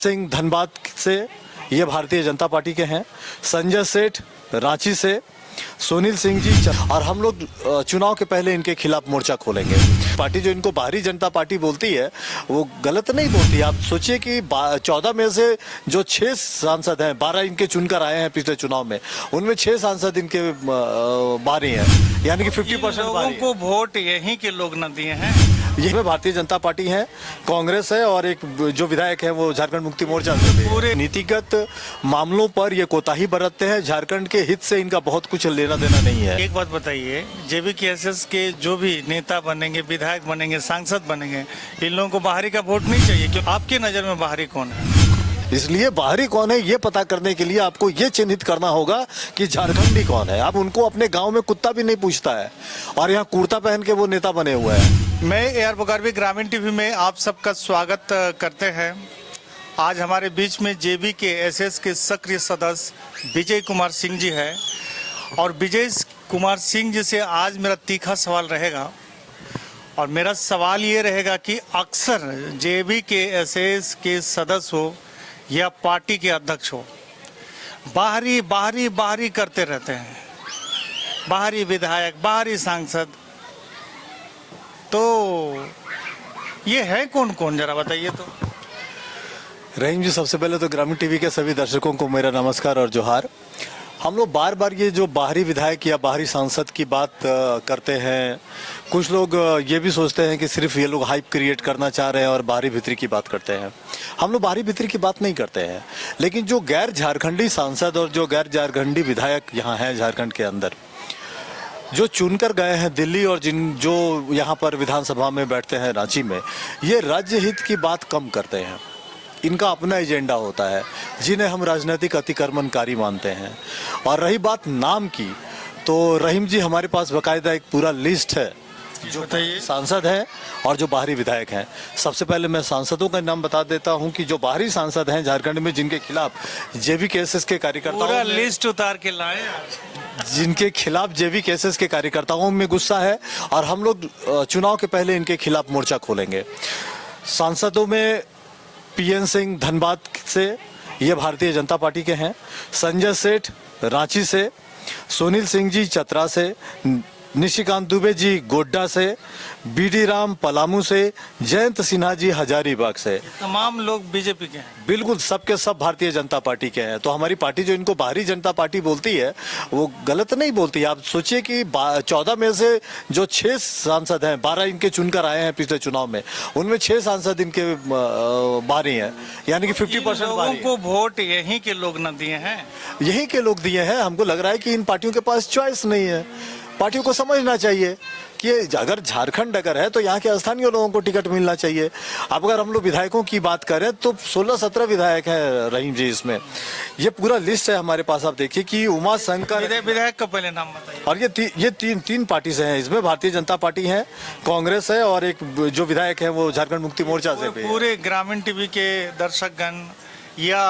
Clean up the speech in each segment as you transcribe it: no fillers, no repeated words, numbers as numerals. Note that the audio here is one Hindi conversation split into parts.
सिंह धनबाद से, ये भारतीय जनता पार्टी के हैं। संजय सेठ रांची से, सुनील सिंह जी और हम लोग चुनाव के पहले इनके खिलाफ मोर्चा खोलेंगे। पार्टी जो इनको बाहरी जनता पार्टी बोलती है वो गलत नहीं बोलती। आप सोचिए कि 14 में से जो 6 सांसद हैं, 12 इनके चुनकर आए हैं पिछले चुनाव में, उनमें 6 सांसद इनके बाहरी हैं, यानी कि 50% लोगों को वोट यहीं के लोग न दिए हैं। ये भारतीय जनता पार्टी है, कांग्रेस है और एक जो विधायक है वो झारखंड मुक्ति मोर्चा से। पूरे नीतिगत मामलों पर ये कोताही बरतते हैं। झारखंड के हित से इनका बहुत कुछ लेना देना नहीं है। एक बात बताइए, जेवीकेएसएस के जो भी नेता बनेंगे, विधायक बनेंगे, सांसद बनेंगे, इन लोगों को बाहरी का वोट नहीं चाहिए। क्यों? आपकी नजर में बाहरी कौन है? इसलिए बाहरी कौन है ये पता करने के लिए आपको ये चिन्हित करना होगा कि झारखंडी कौन है। अब उनको अपने गांव में कुत्ता भी नहीं पूछता है और यहाँ कुर्ता पहन के वो नेता बने हुए हैं। मैं AR पुकारवी ग्रामीण टीवी में आप सबका स्वागत करते हैं। आज हमारे बीच में जेवीकेएसएस के सक्रिय सदस्य विजय कुमार सिंह जी है और विजय कुमार सिंह जी से आज मेरा तीखा सवाल रहेगा। और मेरा सवाल ये रहेगा कि अक्सर जेवीकेएसएस के सदस्य हो या पार्टी के अध्यक्ष हो, बाहरी करते रहते हैं। बाहरी विधायक, बाहरी सांसद, तो ये है कौन कौन, जरा बताइए तो। रहीम जी, सबसे पहले तो ग्रामीण टीवी के सभी दर्शकों को मेरा नमस्कार और जोहार। हम लोग बार बार ये जो बाहरी विधायक या बाहरी सांसद की बात करते हैं, कुछ लोग ये भी सोचते हैं कि सिर्फ ये लोग हाइप क्रिएट करना चाह रहे हैं और बाहरी भीतरी की बात करते हैं। हम लोग बाहरी भीतरी की बात नहीं करते हैं, लेकिन जो गैर झारखंडी सांसद और जो गैर झारखंडी विधायक यहाँ हैं झारखंड के अंदर, जो चुनकर गए हैं दिल्ली और जो यहाँ पर विधानसभा में बैठते हैं रांची में, ये राज्य हित की बात कम करते हैं। इनका अपना एजेंडा होता है जिन्हें हम राजनीतिक अतिक्रमणकारी मानते हैं। और रही बात नाम की, तो रहीम जी हमारे पास बाकायदा एक पूरा लिस्ट है जो सांसद हैं और जो बाहरी विधायक हैं। सबसे पहले मैं सांसदों का नाम बता देता हूं कि जो बाहरी सांसद हैं झारखंड में, जिनके खिलाफ जेवीकेएसएस के कार्यकर्ताओं पूरा लिस्ट उतार के लाए, जिनके खिलाफ जेवीकेएसएस के कार्यकर्ताओं में गुस्सा है और हम लोग चुनाव के पहले इनके खिलाफ मोर्चा खोलेंगे। सांसदों में PN सिंह धनबाद से, ये भारतीय जनता पार्टी के हैं। संजय सेठ रांची से, सुनील सिंह जी चतरा से, निशिकांत दुबे जी गोड्डा से, BD राम पलामू से, जयंत सिन्हा जी हजारीबाग से। तमाम लोग बीजेपी के हैं। बिल्कुल, सबके सब भारतीय जनता पार्टी के हैं। तो हमारी पार्टी जो इनको बाहरी जनता पार्टी बोलती है वो गलत नहीं बोलती। आप सोचिए कि 14 में से जो 6 सांसद हैं, 12 इनके चुनकर आए हैं पिछले चुनाव में, उनमें 6 सांसद इनके बाहरी हैं, यानी कि 50% लोगों को वोट यहीं के लोग न दिए हैं। यहीं के लोग दिए हैं। हमको लग रहा है कि इन पार्टियों के पास चॉइस नहीं है। पार्टियों को समझना चाहिए कि अगर झारखंड अगर है तो यहाँ के स्थानीय लोगों को टिकट मिलना चाहिए। अब अगर हम लोग विधायकों की बात करें तो 16-17 विधायक हैं रहीम जी। इसमें ये पूरा लिस्ट है हमारे पास। आप देखिए कि उमा शंकर विधायक का पहले नाम बताइए। और ये तीन पार्टी से हैं। इसमें भारतीय जनता पार्टी है, कांग्रेस है और एक जो विधायक है वो झारखंड मुक्ति मोर्चा से। पूरे ग्रामीण टीवी के दर्शकगण या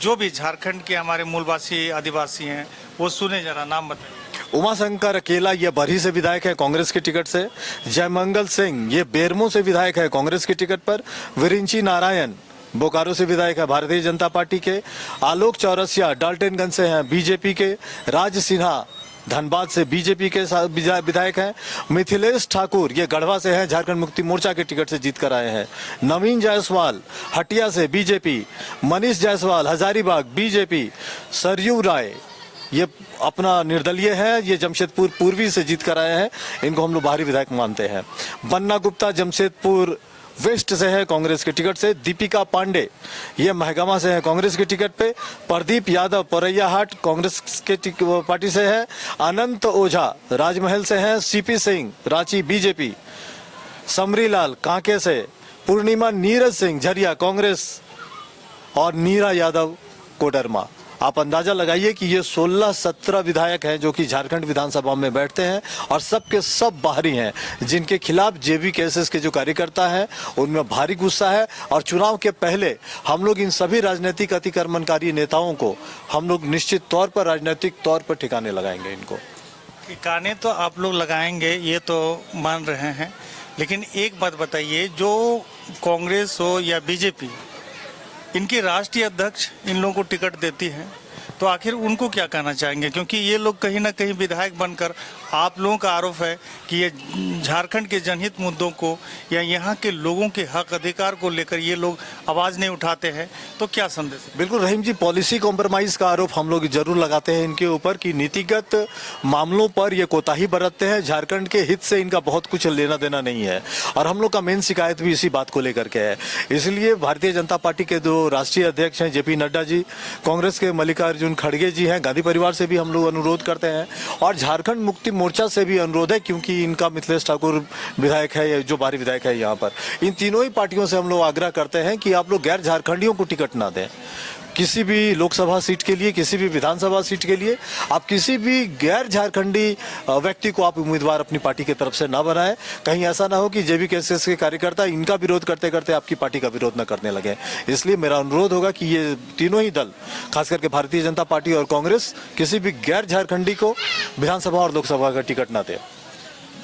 जो भी झारखंड के हमारे मूलवासी आदिवासी हैं वो सुने, जरा नाम बताइए। उमा शंकर अकेला ये बरही से विधायक है कांग्रेस के टिकट से। जयमंगल सिंह ये बेरमो से विधायक है कांग्रेस के टिकट पर। विरिंची नारायण बोकारो से विधायक है भारतीय जनता पार्टी के। आलोक चौरसिया डाल्टनगंज से हैं बीजेपी के। राज सिन्हा धनबाद से बीजेपी के विधायक हैं। मिथिलेश ठाकुर ये गढ़वा से हैं, झारखंड मुक्ति मोर्चा के टिकट से जीत कर आए हैं। नवीन जायसवाल हटिया से बीजेपी। मनीष जायसवाल हजारीबाग बीजेपी। सरयू राय ये अपना निर्दलीय है, ये जमशेदपुर पूर्वी से जीत कर आए हैं, इनको हम लोग बाहरी विधायक मानते हैं। बन्ना गुप्ता जमशेदपुर वेस्ट से है कांग्रेस के टिकट से। दीपिका पांडे ये महगामा से है कांग्रेस के टिकट पे। प्रदीप यादव परैयाहाट कांग्रेस के पार्टी से है। अनंत ओझा राजमहल से हैं। CP Singh Ranchi BJP. समरीलाल कांके से। पूर्णिमा नीरज सिंह झरिया कांग्रेस और नीरा यादव कोडरमा। आप अंदाजा लगाइए कि ये 16-17 विधायक हैं जो कि झारखंड विधानसभा में बैठते हैं और सबके सब बाहरी हैं, जिनके खिलाफ जेवीकेएसएस के जो कार्यकर्ता हैं उनमें भारी गुस्सा है। और चुनाव के पहले हम लोग इन सभी राजनीतिक अतिक्रमणकारी नेताओं को हम लोग निश्चित तौर पर राजनीतिक तौर पर ठिकाने लगाएंगे। इनको ठिकाने तो आप लोग लगाएंगे, ये तो मान रहे हैं, लेकिन एक बात बताइए, जो कांग्रेस हो या बीजेपी, इनके राष्ट्रीय अध्यक्ष इन लोगों को टिकट देती है, तो आखिर उनको क्या कहना चाहेंगे? क्योंकि ये लोग कहीं ना कहीं विधायक बनकर, आप लोगों का आरोप है कि ये झारखंड के जनहित मुद्दों को या यहाँ के लोगों के हक अधिकार को लेकर ये लोग आवाज़ नहीं उठाते हैं, तो क्या संदेश है? बिल्कुल रहीम जी, पॉलिसी कॉम्प्रोमाइज का आरोप हम लोग जरूर लगाते हैं इनके ऊपर कि नीतिगत मामलों पर ये कोताही बरतते हैं। झारखंड के हित से इनका बहुत कुछ लेना देना नहीं है, और हम लोग का मेन शिकायत भी इसी बात को लेकर के है। इसलिए भारतीय जनता पार्टी के जो राष्ट्रीय अध्यक्ष हैं जेपी नड्डा जी, कांग्रेस के मल्लिकार्जुन खड़गे जी हैं, गांधी परिवार से भी हम लोग अनुरोध करते हैं, और झारखंड मुक्ति मोर्चा से भी अनुरोध है, क्योंकि इनका मिथिलेश ठाकुर विधायक है, जो बाहरी विधायक है यहाँ पर। इन तीनों ही पार्टियों से हम लोग आग्रह करते हैं कि आप लोग गैर झारखंडियों को टिकट ना दें। किसी भी लोकसभा सीट के लिए, किसी भी विधानसभा सीट के लिए आप किसी भी गैर झारखंडी व्यक्ति को आप उम्मीदवार अपनी पार्टी की तरफ से ना बनाएं। कहीं ऐसा ना हो कि जेबीकेएसएस के कार्यकर्ता इनका विरोध करते करते आपकी पार्टी का विरोध न करने लगे। इसलिए मेरा अनुरोध होगा कि ये तीनों ही दल, खास करके भारतीय जनता पार्टी और कांग्रेस, किसी भी गैर झारखंडी को विधानसभा और लोकसभा का टिकट ना दे।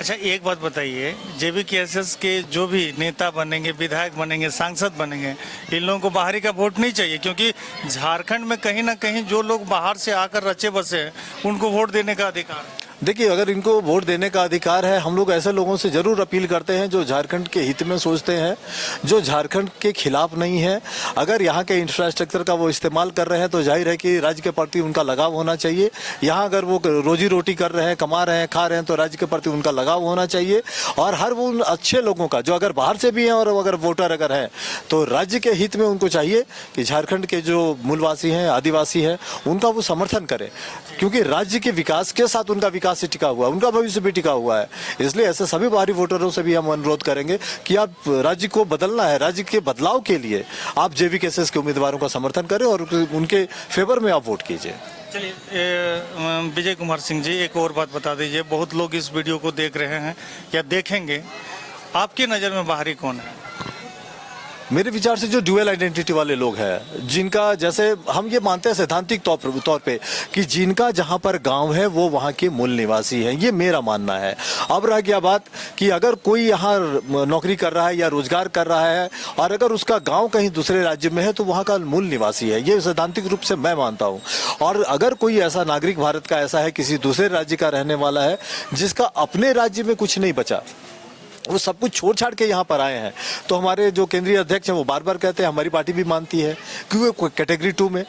अच्छा, एक बात बताइए, जेबीकेएसएस के जो भी नेता बनेंगे, विधायक बनेंगे, सांसद बनेंगे, इन लोगों को बाहरी का वोट नहीं चाहिए? क्योंकि झारखंड में कहीं ना कहीं जो लोग बाहर से आकर रचे बसे हैं, उनको वोट देने का अधिकार है। देखिए, अगर इनको वोट देने का अधिकार है, हम लोग ऐसे लोगों से जरूर अपील करते हैं जो झारखंड के हित में सोचते हैं, जो झारखंड के खिलाफ नहीं है। अगर यहाँ के इंफ्रास्ट्रक्चर का वो इस्तेमाल कर रहे हैं तो जाहिर है कि राज्य के प्रति उनका लगाव होना चाहिए। यहाँ अगर वो रोजी रोटी कर रहे हैं, कमा रहे हैं, खा रहे हैं, तो राज्य के प्रति उनका लगाव होना चाहिए। और हर वो उन अच्छे लोगों का जो अगर बाहर से भी हैं और अगर वोटर अगर हैं, तो राज्य के हित में उनको चाहिए कि झारखंड के जो मूलवासी हैं, आदिवासी हैं, उनका वो समर्थन करें, क्योंकि राज्य के विकास के साथ उनका विकास से टिका हुआ, उनका भविष्य भी टिका हुआ है। इसलिए ऐसे सभी बाहरी वोटरों से भी हम अनुरोध करेंगे कि आप राज्य को बदलना है, राज्य के बदलाव के लिए आप जेबीकेएसएस के उम्मीदवारों का समर्थन करें और उनके फेवर में आप वोट कीजिए। चलिए, विजय कुमार सिंह जी, एक और बात बता दीजिए, बहुत लोग इस वीडियो को देख रहे हैं या देखेंगे, आपकी नज़र में बाहरी कौन है? मेरे विचार से जो ड्यूअल आइडेंटिटी वाले लोग हैं, जिनका, जैसे हम ये मानते हैं सैद्धांतिक तौर पे कि जिनका जहां पर गांव है वो वहां के मूल निवासी हैं, ये मेरा मानना है। अब रह गया बात कि अगर कोई यहाँ नौकरी कर रहा है या रोजगार कर रहा है और अगर उसका गांव कहीं दूसरे राज्य में है तो वहां का मूल निवासी है, ये सैद्धांतिक रूप से मैं मानता हूँ। और अगर कोई ऐसा नागरिक भारत का ऐसा है, किसी दूसरे राज्य का रहने वाला है, जिसका अपने राज्य में कुछ नहीं बचा, वो सब कुछ छोड़ छाड़ के यहाँ पर आए हैं, तो हमारे जो केंद्रीय अध्यक्ष हैं वो बार बार कहते हैं, हमारी पार्टी भी मानती है कि वो कैटेगरी 2 में।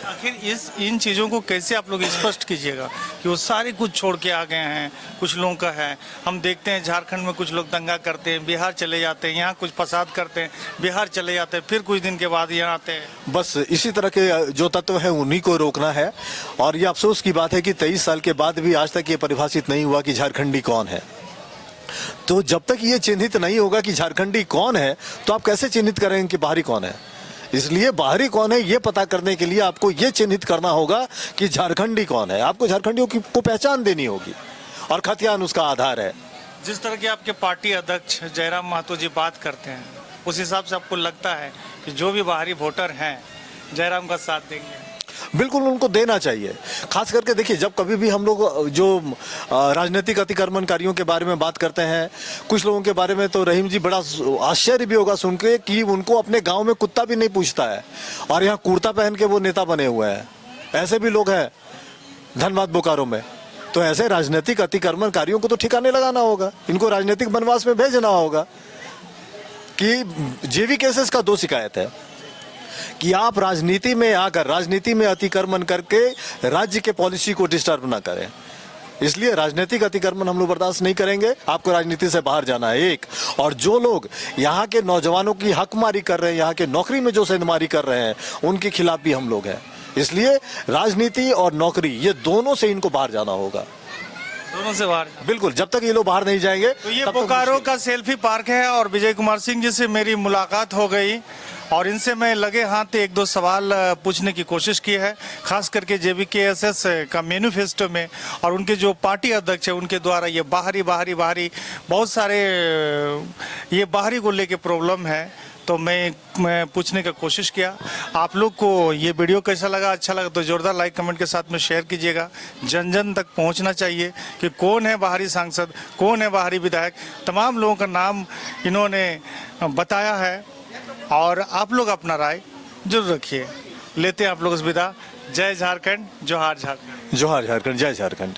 आखिर इन चीज़ों को कैसे आप लोग स्पष्ट कीजिएगा कि वो सारे कुछ छोड़ के आ गए हैं? कुछ लोगों का है, हम देखते हैं झारखंड में कुछ लोग दंगा करते हैं, बिहार चले जाते हैं, यहाँ कुछ फसाद करते हैं, बिहार चले जाते हैं, फिर कुछ दिन के बाद यहाँ आते हैं। बस इसी तरह के जो तत्व हैं उन्हीं को रोकना है। और ये अफसोस की बात है कि 23 साल के बाद भी आज तक ये परिभाषित नहीं हुआ कि झारखंडी कौन है। तो जब तक ये चिन्हित नहीं होगा कि झारखंडी कौन है, तो आप कैसे चिन्हित करेंगे कि बाहरी कौन है? इसलिए बाहरी कौन है ये पता करने के लिए आपको ये चिन्हित करना होगा कि झारखंडी कौन है। आपको झारखंडियों को पहचान देनी होगी और खतियान उसका आधार है। जिस तरह के आपके पार्टी अध्यक्ष जयराम महतो जी बात करते हैं, उस हिसाब से आपको लगता है कि जो भी बाहरी वोटर हैं जयराम का साथ देंगे? बिल्कुल उनको देना चाहिए। खास करके देखिए, जब कभी भी हम लोग जो राजनीतिक अतिक्रमणकारियों के बारे में बात करते हैं, कुछ लोगों के बारे में, तो रहीम जी बड़ा आश्चर्य भी होगा सुन के कि उनको अपने गांव में कुत्ता भी नहीं पूछता है और यहाँ कुर्ता पहन के वो नेता बने हुए हैं। ऐसे भी लोग हैं धनबाद बोकारो में। तो ऐसे राजनीतिक अतिक्रमणकारियों को तो ठिकाने लगाना होगा, इनको राजनीतिक वनवास में भेजना होगा। कि जेबीकेएसएस का 2 शिकायत है कि आप राजनीति में आकर, राजनीति में अतिक्रमण करके राज्य के पॉलिसी को डिस्टर्ब ना करें। इसलिए राजनीतिक अतिक्रमण हम लोग बर्दाश्त नहीं करेंगे। आपको राजनीति से बाहर जाना है, एक। और जो लोग यहाँ के नौजवानों की हकमारी कर रहे हैं, यहाँ के नौकरी में जो सेंधमारी कर रहे हैं, उनके खिलाफ भी हम लोग हैं। इसलिए राजनीति और नौकरी, ये दोनों से इनको बाहर जाना होगा। दोनों से बाहर? बिल्कुल, जब तक ये लोग बाहर नहीं जाएंगे। तो ये बोकारो का सेल्फी पार्क है और विजय कुमार सिंह जी से मेरी मुलाकात हो गई और इनसे मैं लगे हाथ 1-2 सवाल पूछने की कोशिश की है, खास करके जेबीकेएसएस का मैनिफेस्टो में और उनके जो पार्टी अध्यक्ष है उनके द्वारा ये बाहरी बहुत सारे ये बाहरी को लेके प्रॉब्लम है। तो मैं पूछने का कोशिश किया। आप लोग को ये वीडियो कैसा लगा? अच्छा लगा तो जोरदार लाइक कमेंट के साथ में शेयर कीजिएगा। जन जन तक पहुंचना चाहिए कि कौन है बाहरी सांसद, कौन है बाहरी विधायक। तमाम लोगों का नाम इन्होंने बताया है और आप लोग अपना राय जरूर रखिए। लेते हैं आप लोग से विदा। जय झारखंड, जोहार झारखंड। जोहार झारखंड, जय झारखंड।